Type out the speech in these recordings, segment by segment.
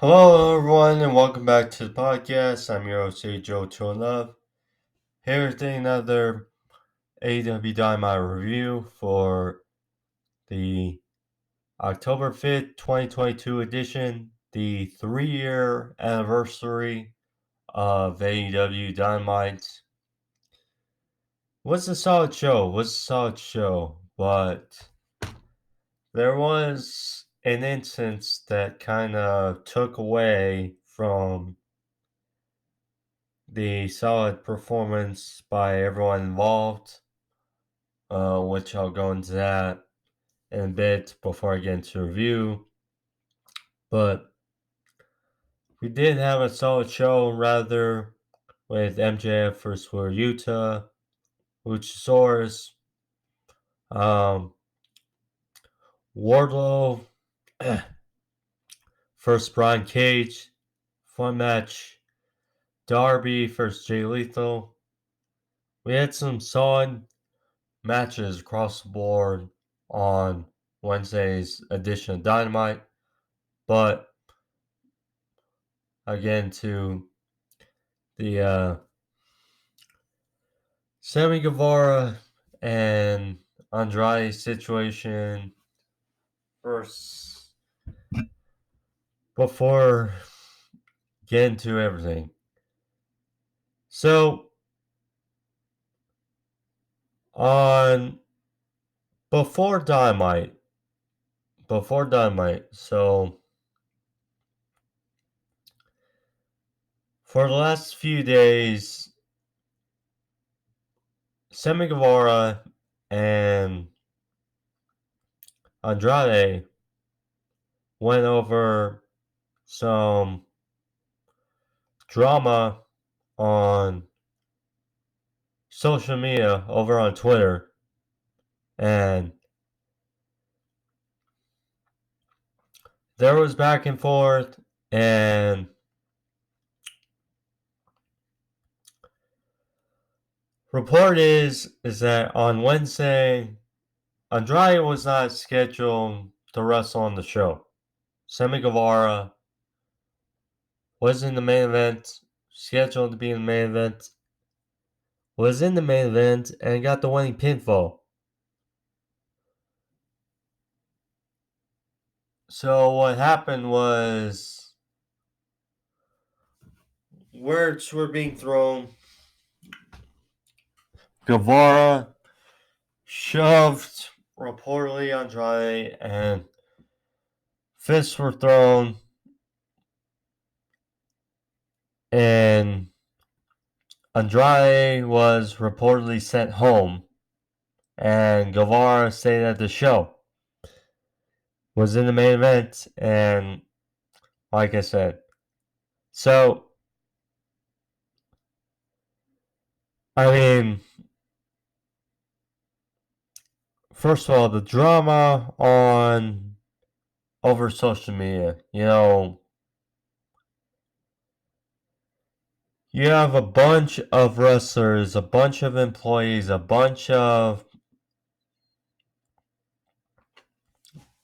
Hello, everyone, and welcome back to the podcast. I'm your host, Joe Love, here with another AEW Dynamite review for the October 5th, 2022 edition, the 3-year anniversary of AEW Dynamite. Was a solid show, but there was an instance that kind of took away from the solid performance by everyone involved, which I'll go into that in a bit before I get into review. But we did have a solid show, rather, with MJF vs Wheeler Yuta, Luchasaurus, um, Wardlow, first Bryan Cage, fun match, Darby versus Jay Lethal. We had some solid matches across the board on Wednesday's edition of Dynamite, but again to the Sammy Guevara and Andrade situation first before getting to everything. So on before Dynamite, so for the last few days, Sammy Guevara and Andrade went over some drama on social media over on Twitter, and there was back and forth, and report is that on Wednesday, Andrade was not scheduled to wrestle on the show. Sammy Guevara was in the main event, scheduled to be in the main event, was in the main event, and got the winning pinfall. So what happened was words were being thrown. Guevara shoved reportedly Andrade, and fists were thrown, and Andrade was reportedly sent home, and Guevara stayed at the show. Was in the main event, and like I said, so I mean, first of all, the drama on over social media, you have a bunch of wrestlers, a bunch of employees, a bunch of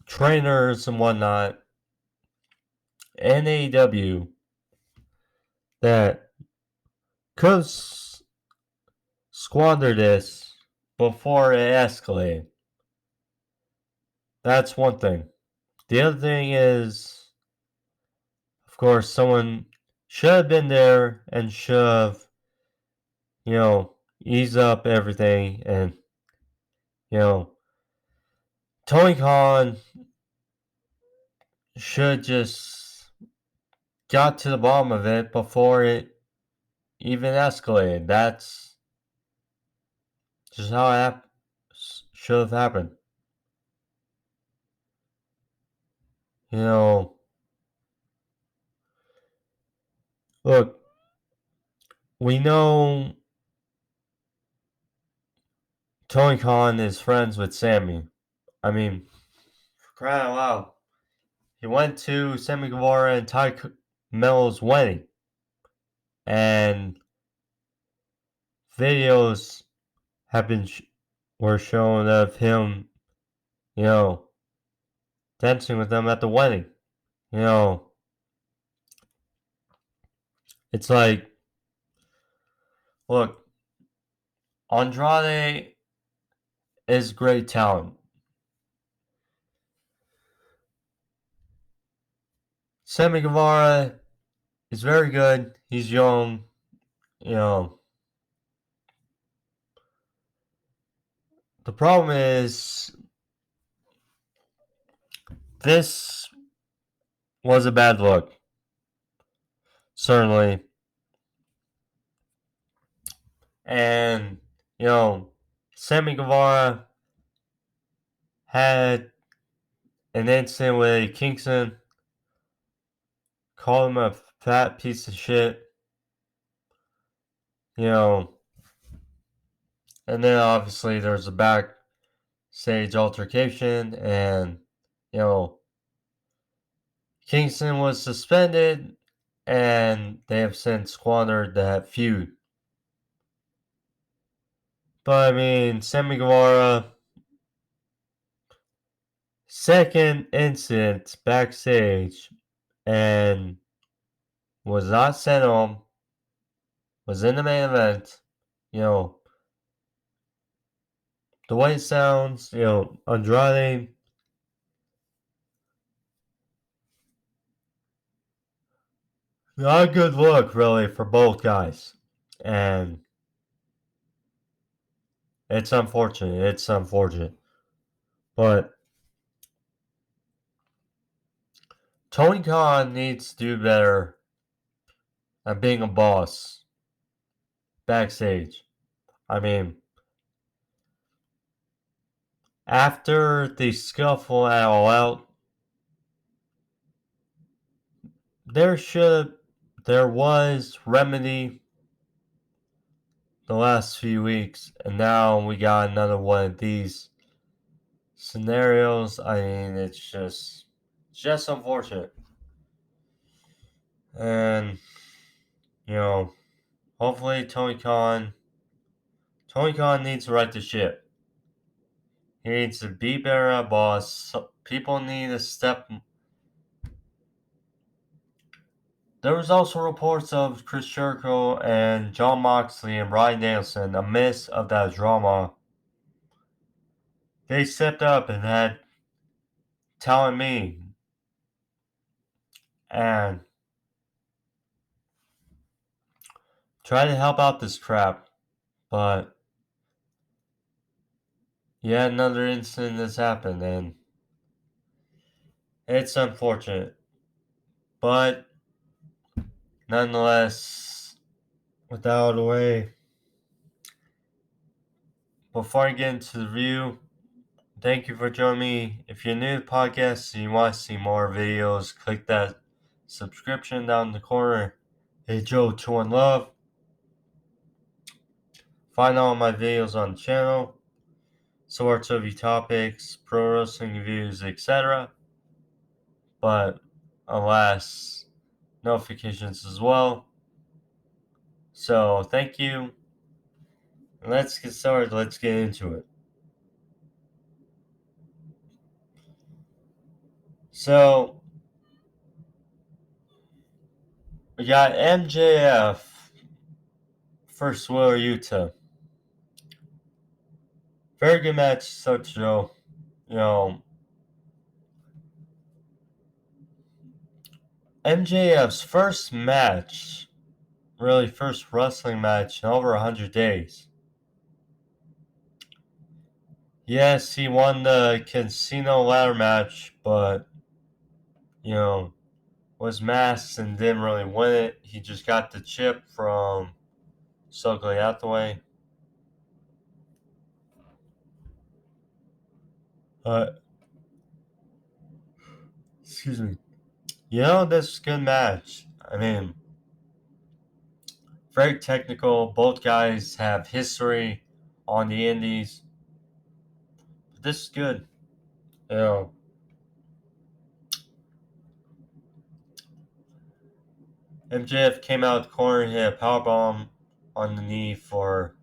trainers and whatnot in AEW that could squander this before it escalated. That's one thing. The other thing is, of course, someone should have been there and should have, eased up everything. And, Tony Khan should just got to the bottom of it before it even escalated. That's just how it should have happened. Look, we know Tony Khan is friends with Sammy. I mean, for crying out loud, he went to Sammy Guevara and Ty Mello's wedding, and videos have been were shown of him, dancing with them at the wedding. You know, It's like, look, Andrade is great talent. Sammy Guevara is very good. He's young. You know, the problem is this was a bad look. Certainly. And, Sammy Guevara had an incident with Kingston, called him a fat piece of shit, you know, and then obviously there's a backstage altercation, and, you know, Kingston was suspended, and they have since squandered that feud. But I mean, Sammy Guevara, second incident backstage, and was not sent home, was in the main event. You know, the way it sounds, Andrade, not a good look, really, for both guys. And it's unfortunate. It's unfortunate. But Tony Khan needs to do better at being a boss backstage. I mean, after the scuffle at All Out, there was remedy the last few weeks, and now we got another one of these scenarios. I mean, it's just unfortunate. And, you know, hopefully Tony Khan needs to right the ship. He needs to be better at boss. People need to step. There was also reports of Chris Jericho and Jon Moxley and Bryan Danielson amidst of that drama. They stepped up and had talent meeting and tried to help out this crap, but yet another incident has happened, and it's unfortunate. But nonetheless, with that out of the way, before I get into the review, thank you for joining me. If you're new to the podcast and you want to see more videos, click that subscription down in the corner. Hey Joe, to one love. Find all my videos on the channel, sports review topics, pro wrestling reviews, etc. But alas, notifications as well. So thank you. Let's get started. Let's get into it. So we got MJF Vs Wheeler Yuta. Very good match, such Joe. You know, MJF's first match, really first wrestling match in over 100 days. Yes, he won the casino ladder match, but, was masked and didn't really win it. He just got the chip from Stokely Hathaway. Uh, excuse me. This is a good match. I mean, very technical. Both guys have history on the indies. But this is good. You know, MJF came out of the corner and hit a powerbomb on the knee for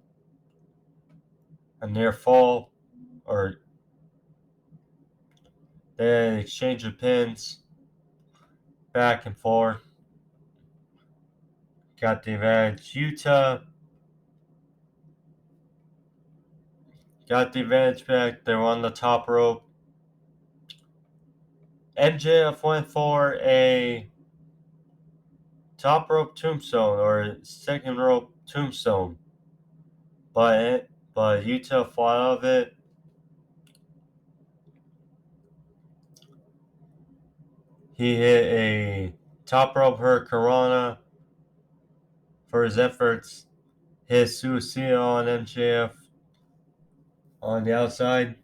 a near fall, or then exchange of pins back and forth. got the advantage. Yuta got the advantage back. They were on the top rope. MJF went for a top rope tombstone or second rope tombstone, but Yuta fought out of it. He hit a top rope hurricanrana for his efforts. Hit Suicide on MJF on the outside.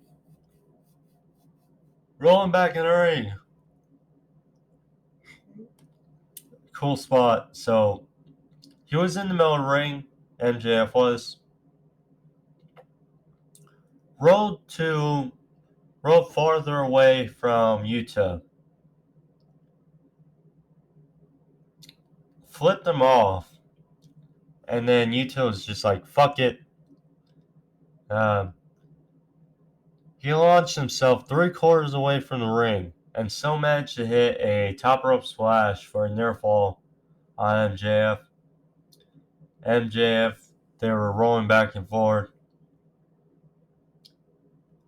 Rolling back in the ring. Cool spot. So he was in the middle of the ring. MJF was. Rolled farther away from Yuta. Flipped him off. And then Yuta was just like, fuck it. He launched himself 3/4 away from the ring and still managed to hit a top rope splash for a near fall on MJF. They were rolling back and forth.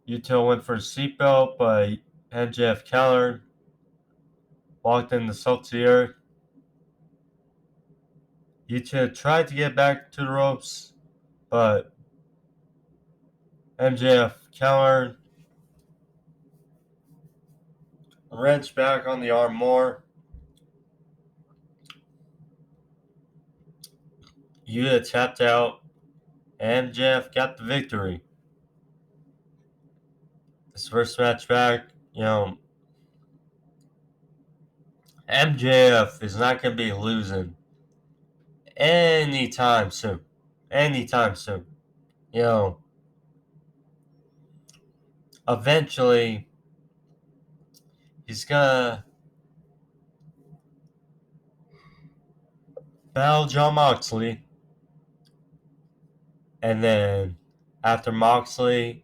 Yuta went for a seatbelt, but MJF countered, walked in the salt to the earth. Yuta tried to get back to the ropes, but MJF countered, wrenched back on the arm more. Yuta tapped out, and MJF got the victory. His first match back, MJF is not going to be losing anytime soon. Anytime soon. Eventually, he's going to battle Jon Moxley. And then, after Moxley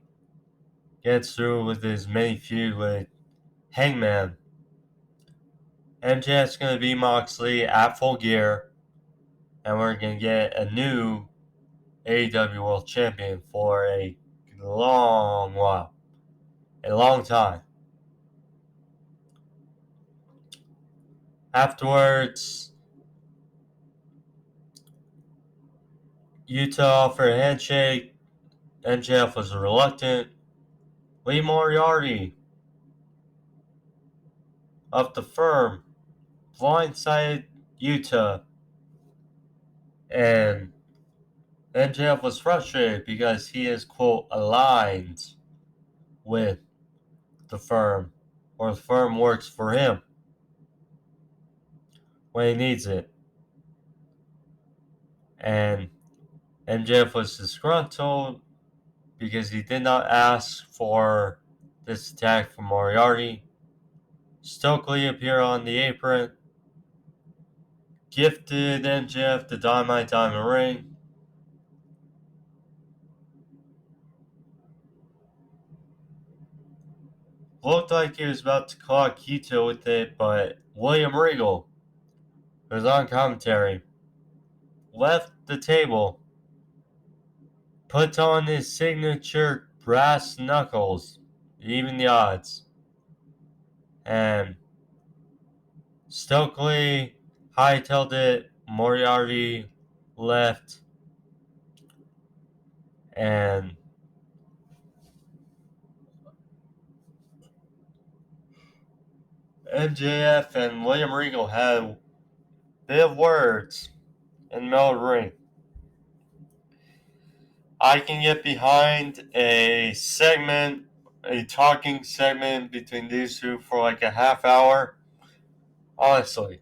gets through with his mini feud with Hangman, MJF's going to be Moxley at Full Gear. And we're going to get a new AEW World Champion for a long while. A long time. Afterwards, Yuta offered a handshake. MJF was reluctant. Lee Moriarty of the firm blindsided Yuta, and MJF was frustrated because he is, quote, aligned with the firm, or the firm works for him when he needs it. And MJF was disgruntled because he did not ask for this attack from Moriarty. Stokely appeared on the apron, gifted MJF the Dynamite Diamond Ring. Looked like he was about to clock Yuta with it, but William Regal, who was on commentary, left the table, put on his signature brass knuckles, even the odds, and Stokely hightailed it. Moriarty left, and MJF and William Regal had a bit of words in the middle of the ring. I can get behind a talking segment between these two for like a half hour. Honestly.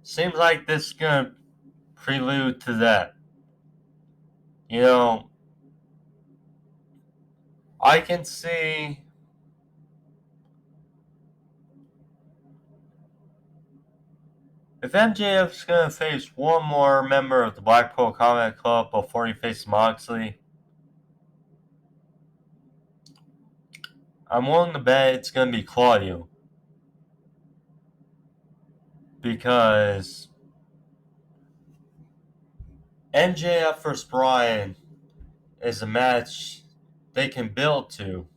Seems like this is going to prelude to that. I can see if MJF's going to face one more member of the Blackpool Combat Club before he faces Moxley, I'm willing to bet it's going to be Claudio. Because MJF vs. Bryan is a match they can build to.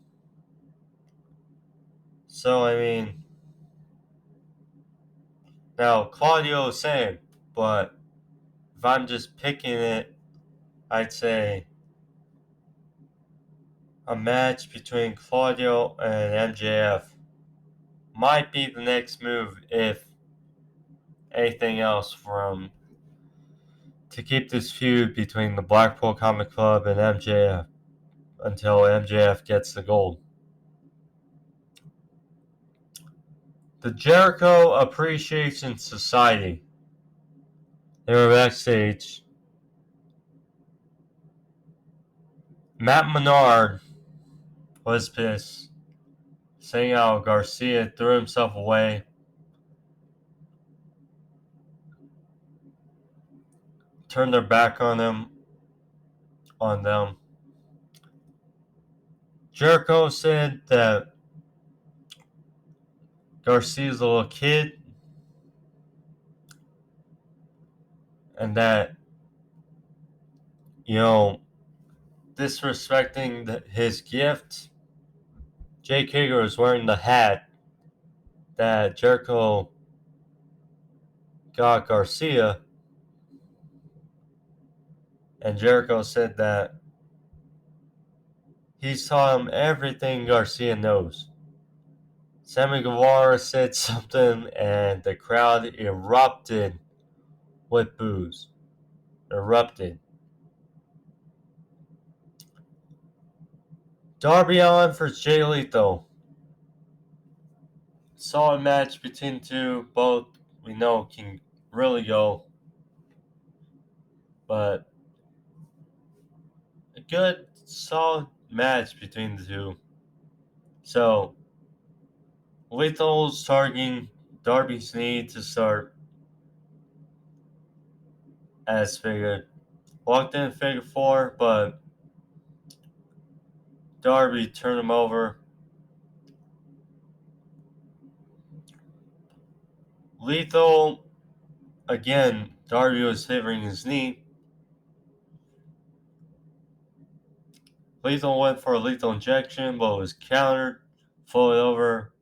So, I mean, now Claudio same, but if I'm just picking it, I'd say a match between Claudio and MJF might be the next move if anything else from to keep this feud between the Blackpool Comic Club and MJF until MJF gets the gold. The Jericho Appreciation Society. They were backstage. Matt Menard was pissed, saying how Garcia threw himself away. Turned their back on them. Jericho said that Garcia's a little kid and that, you know, disrespecting his gift. Jake Hager was wearing the hat that Jericho got Garcia, and Jericho said that he's taught him everything Garcia knows. Sammy Guevara said something, and the crowd erupted with boos. Erupted. Darby Allin versus Jay Lethal. Solid match between the two. Both we know can really go. But a good, solid match between the two. So, Lethal's targeting Darby's knee to start as figured. Walked in figure four, but Darby turned him over. Lethal, again, Darby was favoring his knee. Lethal went for a lethal injection, but was countered, folded over.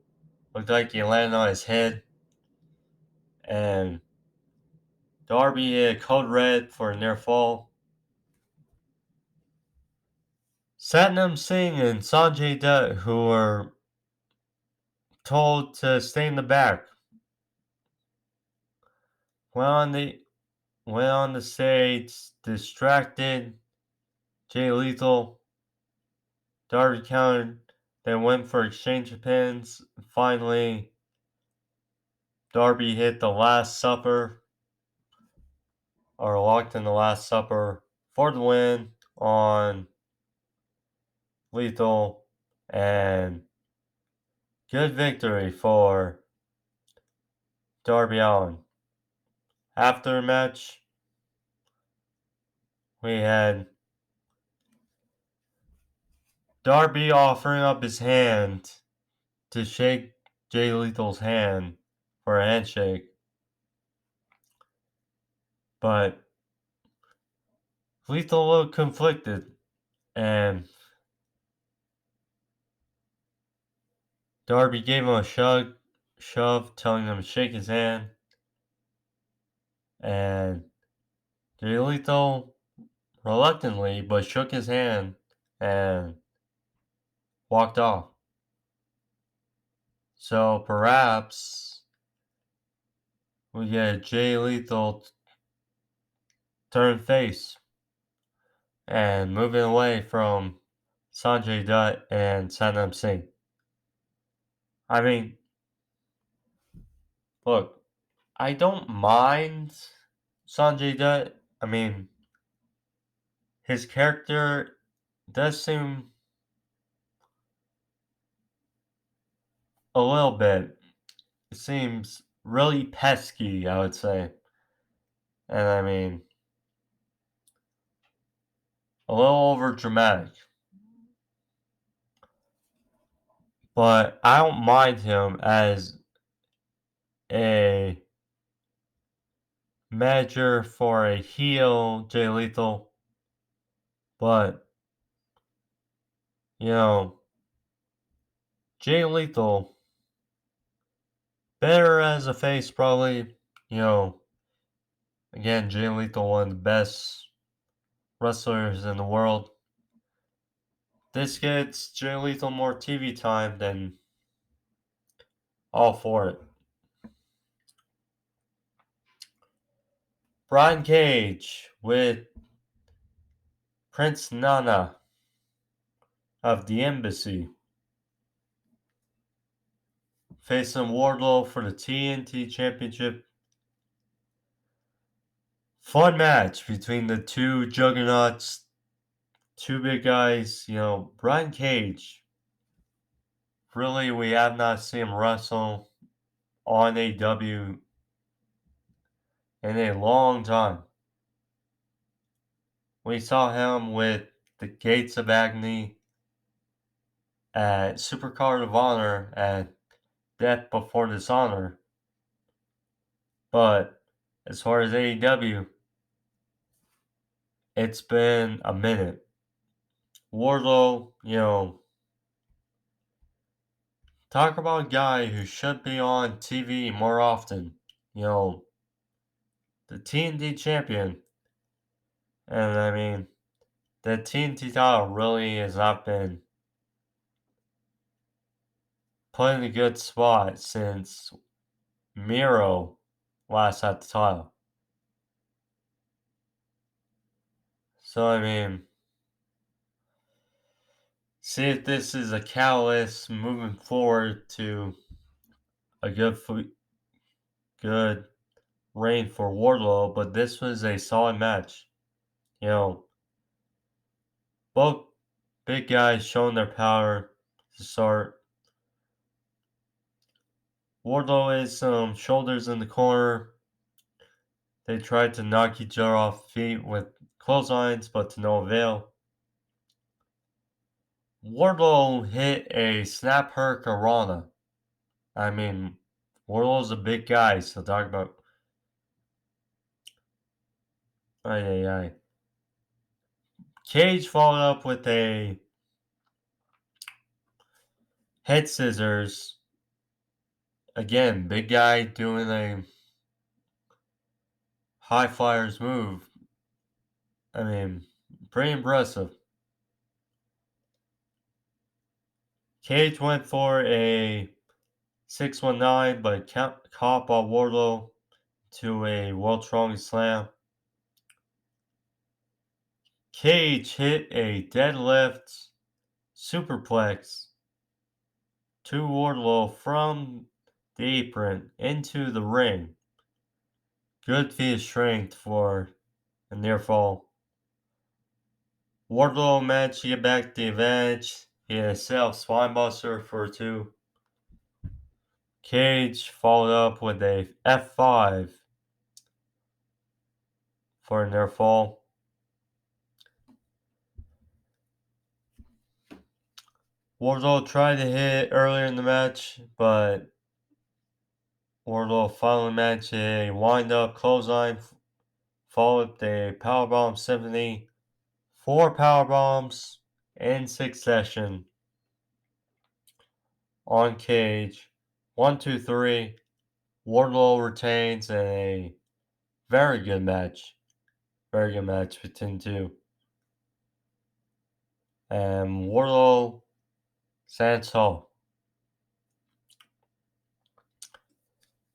Looked like he landed on his head. And Darby hit code red for a near fall. Satnam Singh and Sanjay Dutt, who were told to stay in the back, went on the stage, distracted Jay Lethal. Darby countered, then went for exchange of pins. Finally, Darby hit the Last Supper, or locked in the Last Supper for the win on Lethal, and good victory for Darby Allin. After the match, we had Darby offering up his hand to shake Jay Lethal's hand for a handshake. But Lethal looked conflicted, and Darby gave him a shove, telling him to shake his hand. And Jay Lethal reluctantly but shook his hand and walked off. So perhaps we get Jay Lethal turn face and moving away from Sanjay Dutt and Satnam Singh. I mean, look, I don't mind Sanjay Dutt. I mean, his character does seem a little bit. It seems really pesky, I would say. And I mean, a little over dramatic. But I don't mind him as a manager for a heel Jay Lethal, but you know, Jay Lethal better as a face probably. You know, again, Jay Lethal, one of the best wrestlers in the world. This gets Jay Lethal more TV time, than all for it. Brian Cage with Prince Nana of the Embassy facing Wardlow for the TNT Championship. Fun match between the two juggernauts, two big guys. You know, Brian Cage, really, we have not seen him wrestle on AEW in a long time. We saw him with the Gates of Agony at Supercard of Honor at Death Before Dishonor. But as far as AEW, it's been a minute. Wardlow, you know, talk about a guy who should be on TV more often. You know, the TNT champion. And I mean, the TNT title really has not been put in a good spot since Miro last had the title. So, I mean, see if this is a catalyst moving forward to a good reign for Wardlow, but this was a solid match. You know, both big guys showing their power to start. Wardlow is some shoulders in the corner. They tried to knock each other off feet with clotheslines, but to no avail. Wardlow hit a snap hurricanrana. I mean, Wardlow's a big guy, so talk about. Ay, ay, ay. Cage followed up with a head scissors. Again, big guy doing a high flyers move. I mean, pretty impressive. Cage went for a 619, but caught by Wardlow to a world strongest slam. Cage hit a deadlift superplex to Wardlow from the apron into the ring. Good feat of strength for a near fall. Wardlow managed to get back the advantage. He had a self spinebuster for 2. Cage followed up with a F5 for a near fall. Wardlow tried to hit earlier in the match, but Wardlow finally managed a wind-up clothesline, followed with a powerbomb symphony, 4 powerbombs in succession on Cage. 1, 2, 3. Wardlow retains in a very good match. Very good match between two. And Wardlow stands tall.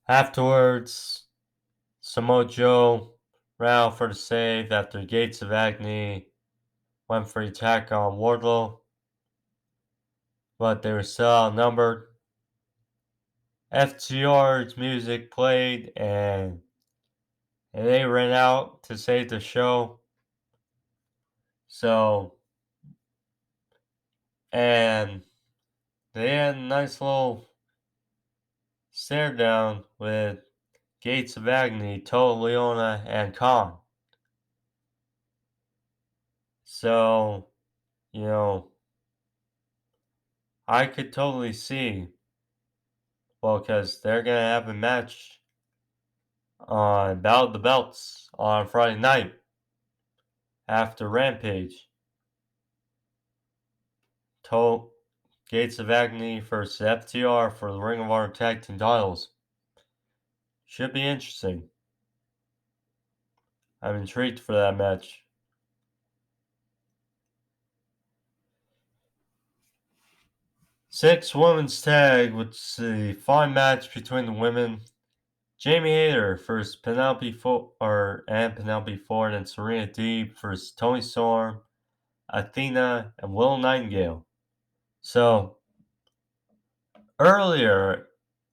Afterwards, Samoa Joe ran out for the save after Gates of Agony went for the attack on Wardlow, but they were still outnumbered. FTR's music played and they ran out to save the show. So, and they had a nice little stare down with Gates of Agony, Toa Leona, and Khan. So, you know, I could totally see, well, because they're going to have a match on Battle of the Belts on Friday night after Rampage. Gates of Agony versus FTR for the Ring of Honor Tag Team titles. Should be interesting. I'm intrigued for that match. Six women's tag with the fun match between the women. Jamie Hayter versus Penelope Ford and Serena Deeb versus Toni Storm, Athena, and Will Nightingale. So earlier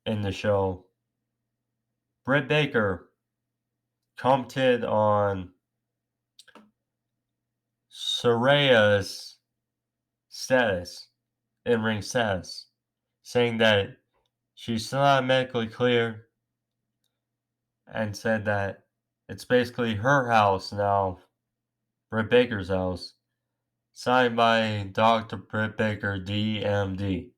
in the show, Britt Baker commented on Saraya's status, in-ring status, saying that she's still not medically clear, and said that it's basically her house now, Britt Baker's house, signed by Dr. Britt Baker, DMD.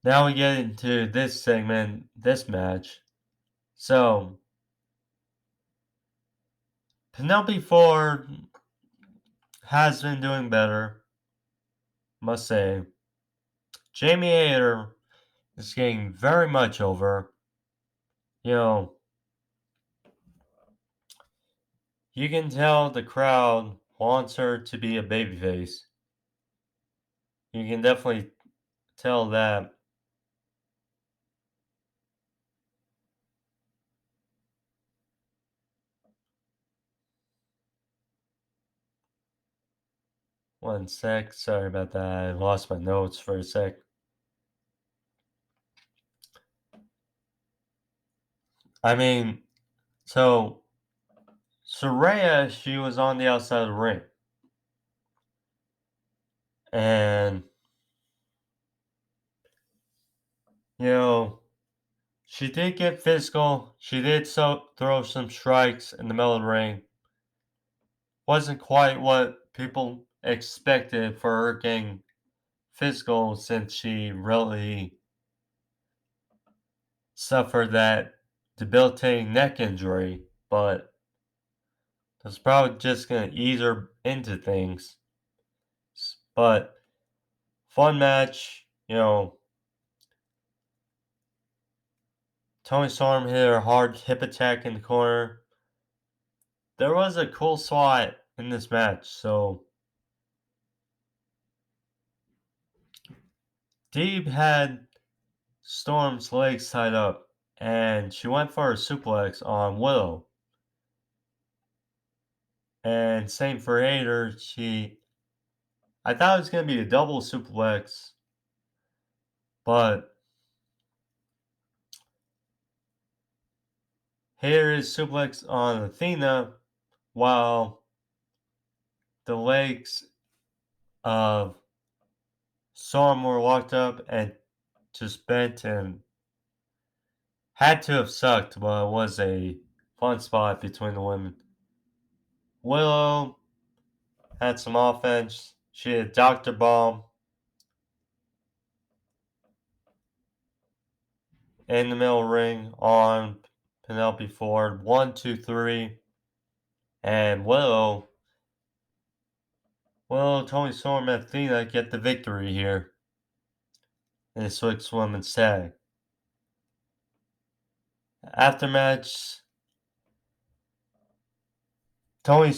Now we get into this segment, this match. So, Penelope Ford has been doing better, must say. Jamie Hayter is getting very much over. You know, you can tell the crowd wants her to be a babyface. You can definitely tell that. One sec, sorry about that. I lost my notes for a sec. I mean, so Saraya, she was on the outside of the ring. And, you know, she did get physical. She did throw some strikes in the middle of the ring. Wasn't quite what people expected for her getting physical since she really suffered that debilitating neck injury, but that's probably just going to ease her into things. But fun match, you know. Toni Storm hit her hard hip attack in the corner. There was a cool spot in this match, so Deeb had Storm's legs tied up, and she went for a suplex on Willow. And same for Hayter, I thought it was going to be a double suplex, but Hayter is suplex on Athena while the legs of Storm were locked up and just bent and had to have sucked, but it was a fun spot between the women. Willow had some offense. She had Dr. Bomb in the middle ring on Penelope Ford. 1, 2, 3. And Willow, Toni Storm, and Athena get the victory here in the Swiss Women's Tag. After match, Britt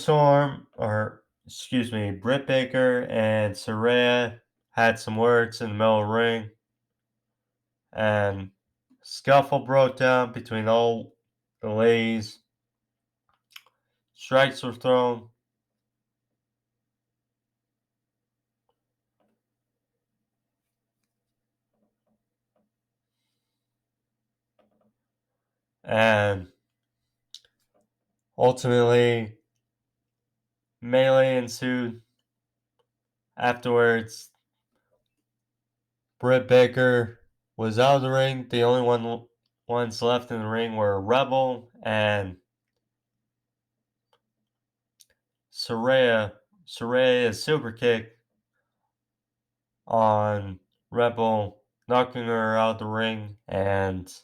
Baker and Saraya had some words in the middle of the ring. And scuffle broke down between all the ladies. Strikes were thrown. And ultimately, melee ensued. Afterwards, Britt Baker was out of the ring. The only ones left in the ring were Rebel and Saraya. Saraya's super kick on Rebel knocking her out of the ring and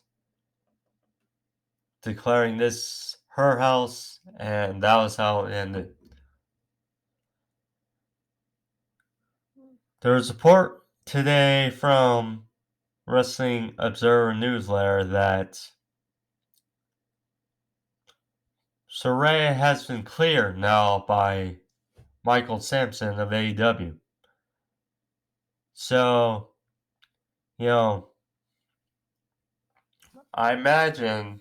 declaring this her house, and that was how it ended. There was a report today from Wrestling Observer Newsletter that Saraya has been cleared now by Michael Sampson of AEW. So, I imagine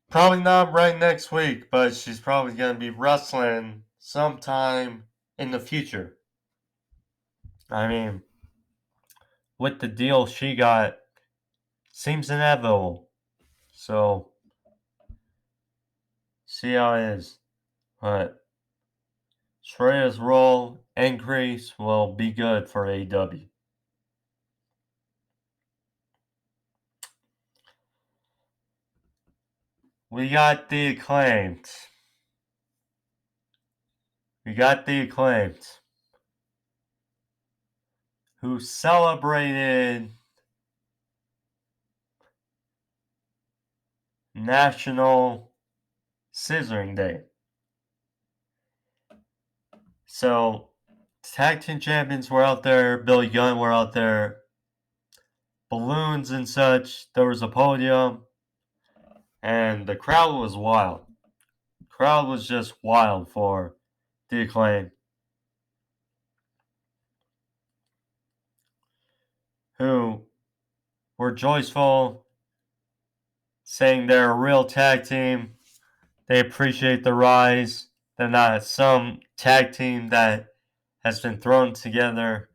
probably not right next week, but she's probably going to be wrestling sometime in the future. I mean, with the deal she got, seems inevitable. So, see how it is. But Shreya's role increase will be good for AEW. We got the Acclaimed. Who celebrated National Scissoring Day. So, tag team champions were out there, Billy Gunn were out there, balloons and such. There was a podium, and the crowd was wild. The crowd was just wild for the Acclaim, who were joyful, saying they're a real tag team. They appreciate the rise. They're not some tag team that has been thrown together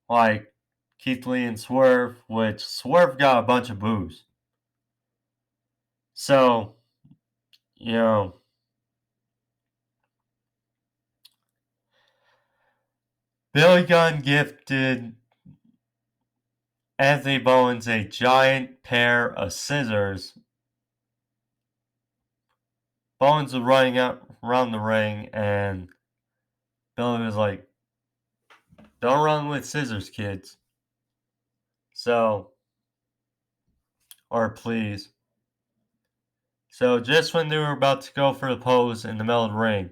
like Keith Lee and Swerve, which Swerve got a bunch of boos. So, Billy Gunn gifted Anthony Bowens a giant pair of scissors. Bowens was running out around the ring, and Billy was like, "Don't run with scissors, kids." So, or please. So, just when they were about to go for the pose in the middle of the ring,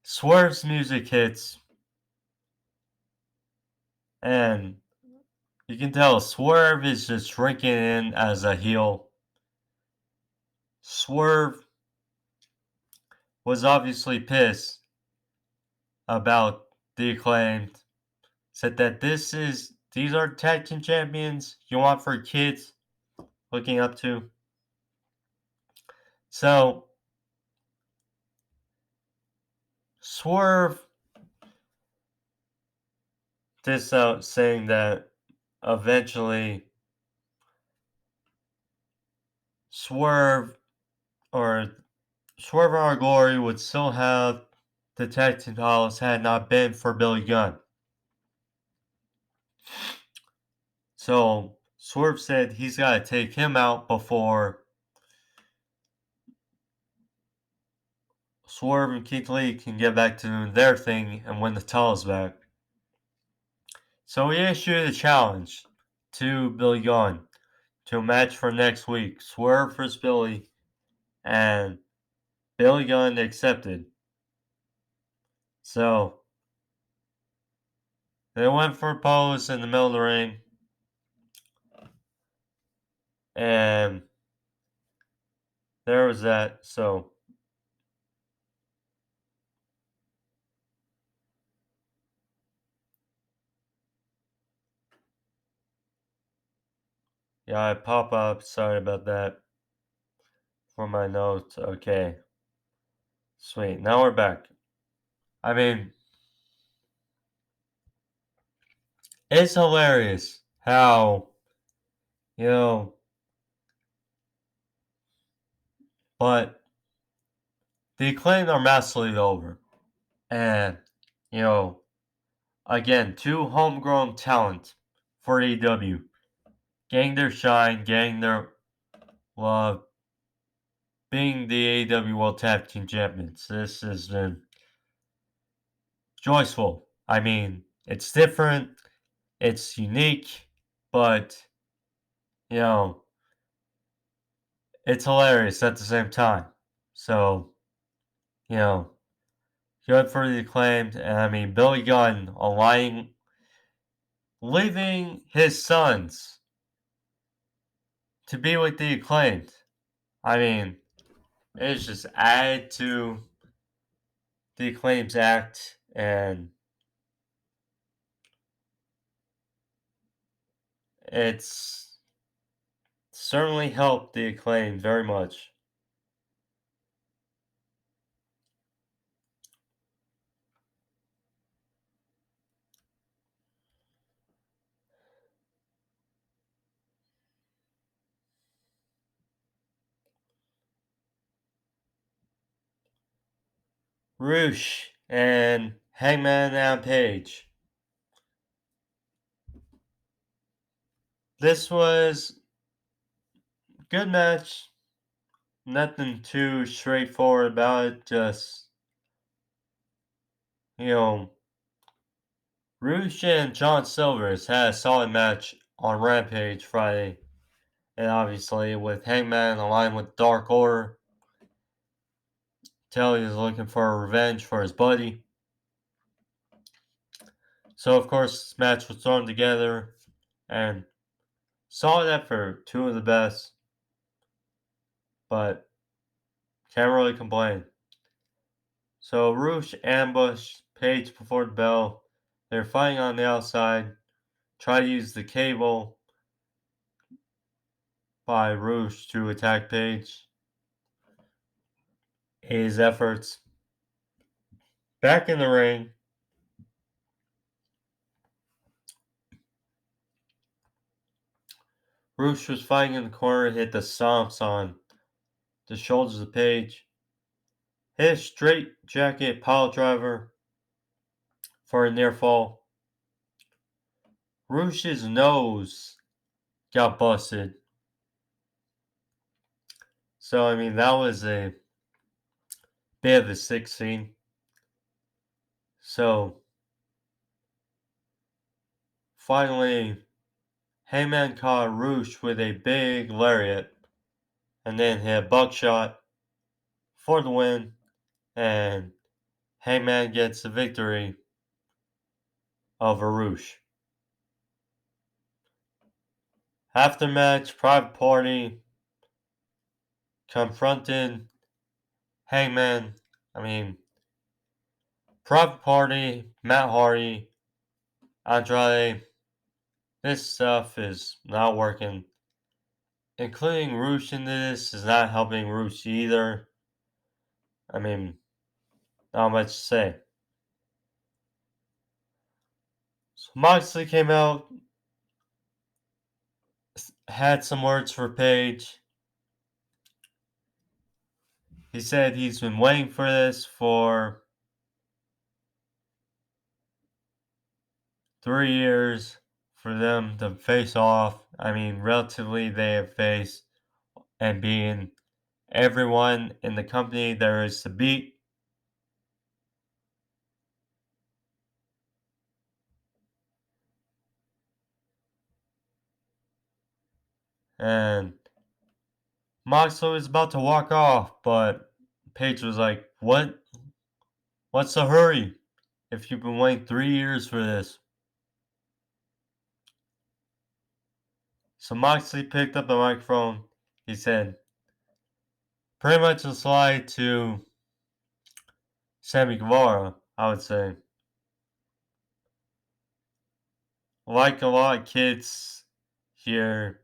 Swerve's music hits, and you can tell Swerve is just drinking in as a heel. Swerve was obviously pissed about the Acclaimed. Said that these are tag team champions you want for kids looking up to. So Swerve this out saying that eventually Swerve or Swerve and Our Glory would still have the tag team titles had it not been for Billy Gunn. So Swerve said he's got to take him out before Swerve and Keith Lee can get back to doing their thing and win the titles back. So he issued a challenge to Billy Gunn to a match for next week. Swerve vs. Billy, and Billy Gunn accepted. So they went for a pose in the middle of the ring, and there was that. So yeah, I pop up. Sorry about that. For my notes. Okay. Sweet. Now we're back. I mean, it's hilarious how, but the Acclaim are massively over. And, again, two homegrown talent for AEW. Getting their shine, getting their love, being the AEW World Tag Team Champions. This has been joyful. I mean, it's different, it's unique, but, you know, it's hilarious at the same time. So, you know, good for the acclaimed. And I mean, Billy Gunn aligning, leaving his sons to be with the acclaimed. I mean, it's just added to the acclaims act, and it's certainly helped the acclaim very much. Roosh and Hangman and Page. This was a good match. Nothing too straightforward about it. Just, you know, Roosh and John Silvers had a solid match on Rampage Friday. And obviously, with Hangman aligned with Dark Order, Telly is looking for revenge for his buddy. So, of course, this match was thrown together and solid effort. Two of the best, but can't really complain. So, Roosh ambushed Page before the bell. They're fighting on the outside. Try to use the cable by Roosh to attack Page. His efforts. Back in the ring, Roosh was fighting in the corner, hit the stomps on the shoulders of Page. Hit a straight jacket pile driver for a near fall. Roosh's nose got busted. So, I mean, that was a bit of a sick scene. So, finally, Hangman caught Roosh with a big lariat and then hit a buckshot for the win. And Hangman gets the victory over Roosh. After match, Private Party confronted Hangman. I mean, Private Party, Matt Hardy, Andrade. This stuff is not working. Including Roosh into this is not helping Roosh either. I mean, not much to say. So Moxley came out, had some words for Paige. He said he's been waiting for this for 3 years for them to face off. I mean, relatively, they have faced and being everyone in the company there is to beat. And Moxley was about to walk off, but Paige was like, "What? What's the hurry? If you've been waiting 3 years for this." So Moxley picked up the microphone. He said, pretty much a slide to Sammy Guevara, I would say. Like a lot of kids here,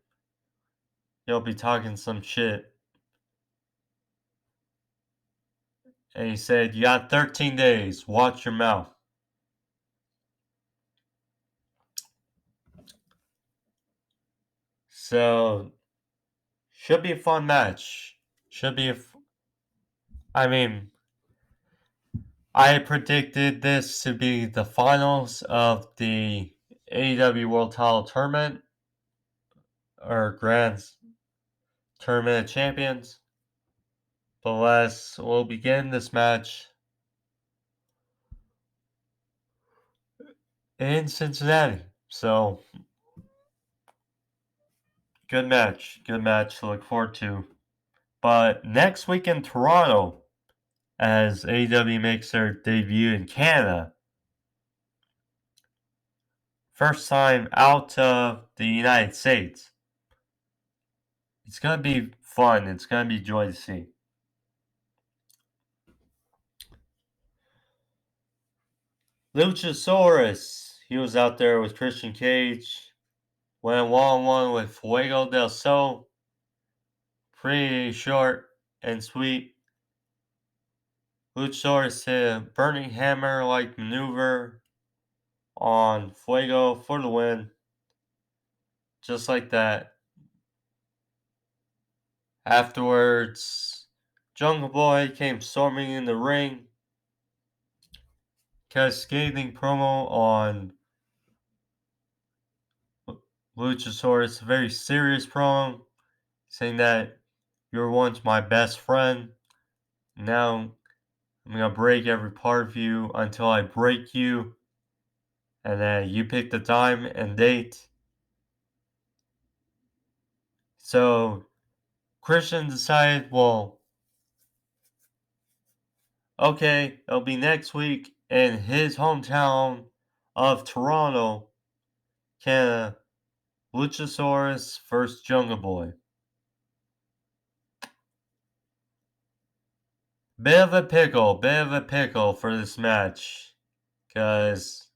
he'll be talking some shit. And he said, "You got 13 days. Watch your mouth." So, should be a fun match. Should be I mean, I predicted this to be the finals of the AEW World Title Tournament, or Grand Tournament of Champions. But we'll begin this match in Cincinnati. So, good match. Good match to look forward to. But next week in Toronto, as AEW makes their debut in Canada, first time out of the United States. It's going to be fun. It's going to be joy to see. Luchasaurus, he was out there with Christian Cage. Went one-on-one with Fuego del Sol. Pretty short and sweet. Luchasaurus hit a burning hammer-like maneuver on Fuego for the win. Just like that. Afterwards, Jungle Boy came storming in the ring. Cascading promo on Luchasaurus, a very serious promo, saying that you were once my best friend. Now I'm gonna break every part of you until I break you. And then you pick the time and date. So Christian decided, well, okay, it'll be next week in his hometown of Toronto, Canada. Luchasaurus versus Jungle Boy. Bit of a pickle for this match. Because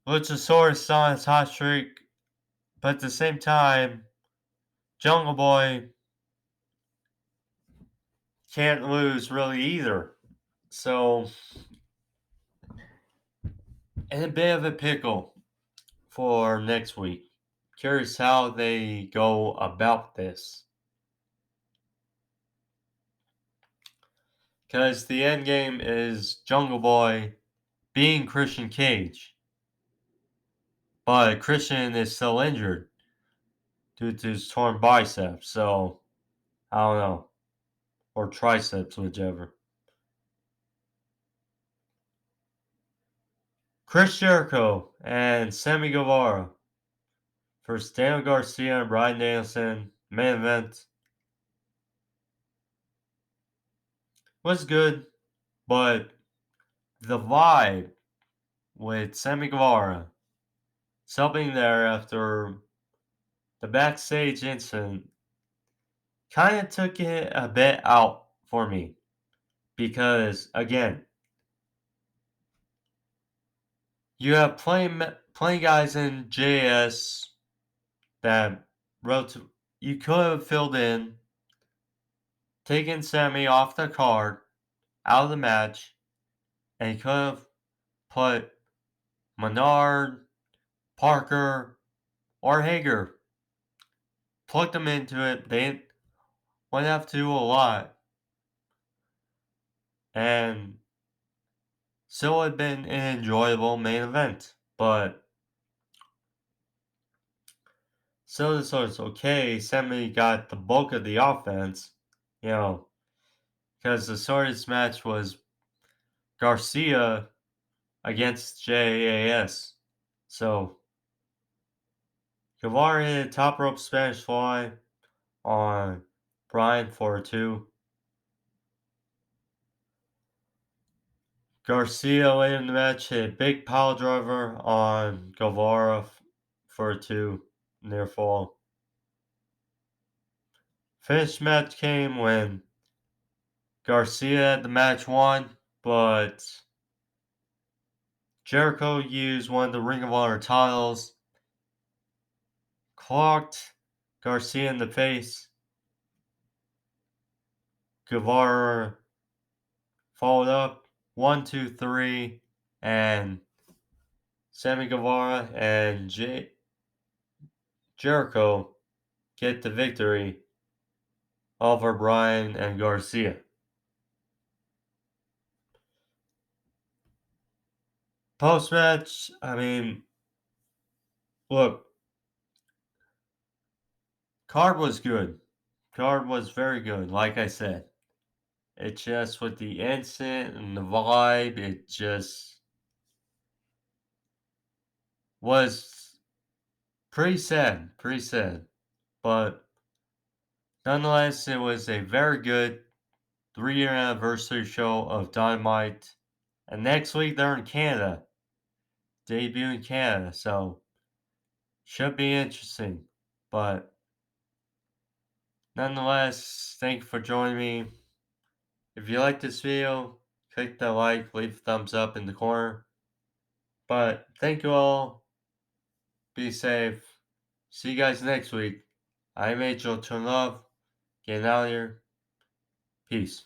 Luchasaurus is on his hot streak, but at the same time, Jungle Boy can't lose really either. So, in a bit of a pickle for next week. Curious how they go about this. Because the end game is Jungle Boy being Christian Cage. But Christian is still injured due to his torn biceps. So, I don't know. Or triceps, whichever. Chris Jericho and Sammy Guevara versus Daniel Garcia and Bryan Danielson. Main event was good, but the vibe with Sammy Guevara something there after the backstage incident kind of took it a bit out for me because again you have playing guys in JS that wrote you could have filled in, taken Sammy off the card, out of the match, and you could have put Menard, Parker, or Hager, plugged them into it. They wouldn't have to do a lot, and still had been an enjoyable main event. But so it's okay. Sammy got the bulk of the offense, because the shortest match was Garcia against JAS. So Guevara hit a top rope Spanish fly on Bryan for a 2. Garcia later in the match hit a big pile driver on Guevara for a 2 near fall. Finish match came when Garcia had the match won, but Jericho used one of the Ring of Honor titles, clocked Garcia in the face. Guevara followed up 1, 2, 3, and Sammy Guevara and Jericho get the victory over Bryan and Garcia. Post match, look, card was good. Card was very good, like I said. It just with the incident and the vibe, it just was pretty sad, pretty sad. But nonetheless, it was a very good 3-year anniversary show of Dynamite. And next week they're in Canada, debut in Canada, so should be interesting. But nonetheless, thank you for joining me. If you like this video, click that like, leave a thumbs up in the corner. But thank you all. Be safe. See you guys next week. I'm Angel Turn Love. Getting out of here. Peace.